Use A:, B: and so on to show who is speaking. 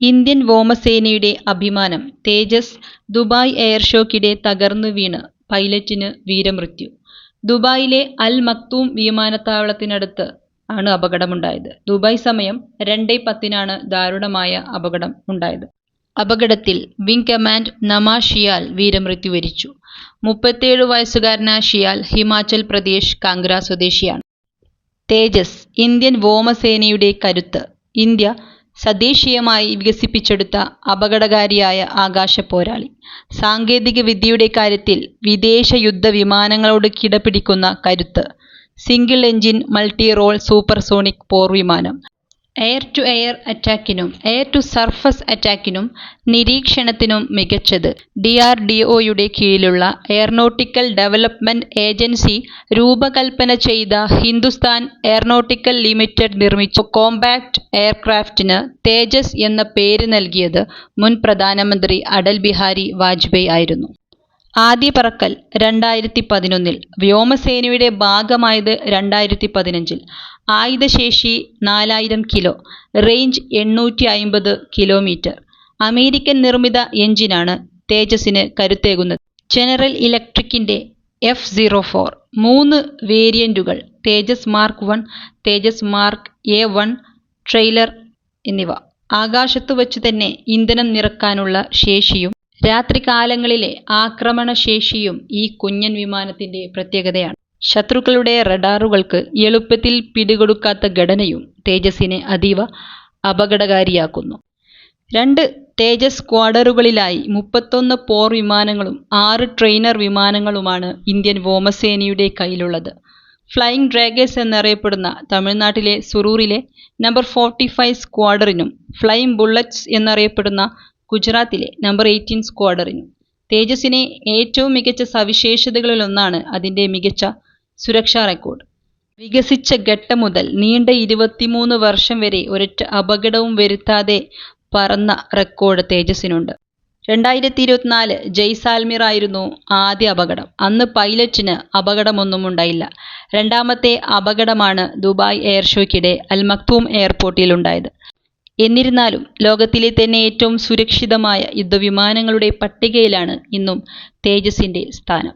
A: Indian വ്യോമസേനയുടെ അഭിമാനം തേജസ് Dubai air ഷോയ്ക്കിടെ തകർന്നു വീണ് പൈലറ്റിന് വീരമൃത്യു. ദുബായിലെ അൽ മക്തൂം വിമാനത്താവളത്തിനടുത്ത് ആണ് അപകടമുണ്ടായത്. ദുബായ് സമയം 2:10 ദാരുണമായ അപകടം ഉണ്ടായത്. അപകടത്തിൽ വിംഗ് കമാൻഡർ നമാ ഷിയാൽ വീരമൃത്യു വരിച്ചു. 37 വയസ്സുകാരനായ ഷിയാൽ ഹിമാചൽ പ്രദേശ് കാംഗ്ര സ്വദേശിയാണ്. തേജസ് ഇന്ത്യൻ വ്യോമസേനയുടെ കരുത്ത്. ഇന്ത്യ തദ്ദേശീയമായി വികസിപ്പിച്ചെടുത്ത അപകടകാരിയായ ആകാശപ്പോരാളി. സാങ്കേതിക വിദ്യയുടെ കാര്യത്തിൽ വിദേശ യുദ്ധവിമാനങ്ങളോട് കിടപിടിക്കുന്ന കരുത്ത്. Single engine multi role supersonic പോർവിമാനം. എയർ ടു എയർ അറ്റാക്കിനും എയർ ടു സർഫസ് അറ്റാക്കിനും നിരീക്ഷണത്തിനും മികച്ചത്. DRDOയുടെ കീഴിലുള്ള എയറോനോട്ടിക്കൽ ഡെവലപ്മെന്റ് ഏജൻസി രൂപകൽപ്പന ചെയ്ത ഹിന്ദുസ്ഥാൻ എയറോനോട്ടിക്കൽ ലിമിറ്റഡ് നിർമ്മിച്ച കോമ്പാക്ട് എയർക്രാഫ്റ്റിന് തേജസ് എന്ന പേര് നൽകിയത് മുൻ പ്രധാനമന്ത്രി അടൽ ബിഹാരി വാജ്പേയി ആയിരുന്നു. ആദ്യ പറക്കൽ 2011, വ്യോമസേനയുടെ ഭാഗമായത് 2015. ആയുധശേഷി 4000 കിലോ, റേഞ്ച് 850 കിലോമീറ്റർ. അമേരിക്കൻ നിർമ്മിത എഞ്ചിനാണ് തേജസിന് കരുത്തേകുന്നത്. ജനറൽ ഇലക്ട്രിക്കിന്റെ F-04 3 വേരിയന്റുകൾ തേജസ് മാർക്ക് 1, തേജസ് മാർക്ക് A1 ട്രെയിലർ എന്നിവ. ആകാശത്തുവച്ചു തന്നെ ഇന്ധനം നിറക്കാനുള്ള ശേഷിയും രാത്രികാലങ്ങളിലെ ആക്രമണശേഷിയും ഈ കുഞ്ഞൻ വിമാനത്തിന്റെ പ്രത്യേകതയാണ്. ശത്രുക്കളുടെ റഡാറുകൾക്ക് എളുപ്പത്തിൽ പിടികൊടുക്കാത്ത ഘടനയും തേജസിനെ അതീവ അപകടകാരിയാക്കുന്നു. 2 തേജസ് സ്ക്വാഡറുകളിലായി 31 പോർ വിമാനങ്ങളും 6 ട്രെയിനർ വിമാനങ്ങളുമാണ് ഇന്ത്യൻ വ്യോമസേനയുടെ കയ്യിലുള്ളത്. ഫ്ലൈയിങ് ഡ്രാഗൺസ് എന്നറിയപ്പെടുന്ന തമിഴ്നാട്ടിലെ സുറൂറിലെ നമ്പർ 45 സ്ക്വാഡറിനും ഫ്ലൈയിങ് ബുള്ളറ്റ്സ് എന്നറിയപ്പെടുന്ന ഗുജറാത്തിലെ നമ്പർ 18 സ്ക്വാഡറിനും. തേജസിനെ ഏറ്റവും മികച്ച സവിശേഷതകളിലൊന്നാണ് അതിന്റെ മികച്ച സുരക്ഷാ റെക്കോർഡ്. വികസിച്ച ഘട്ടം മുതൽ നീണ്ട 23 വർഷം വരെ ഒരൊറ്റ അപകടവും വരുത്താതെ പറന്ന റെക്കോർഡ് തേജസിനുണ്ട്. 2024 ജയ്സാൽമീർ ആയിരുന്നു ആദ്യ അപകടം. അന്ന് പൈലറ്റിന് അപകടമൊന്നും ഉണ്ടായില്ല. രണ്ടാമത്തെ അപകടമാണ് ദുബായ് എയർ ഷോയ്ക്കിടെ അൽ മക്തൂം എയർപോർട്ടിൽ ഉണ്ടായത്. എന്നിരുന്നാലും ലോകത്തിലെ തന്നെ ഏറ്റവും സുരക്ഷിതമായ യുദ്ധവിമാനങ്ങളുടെ പട്ടികയിലാണ് ഇന്നും തേജസിന്റെ സ്ഥാനം.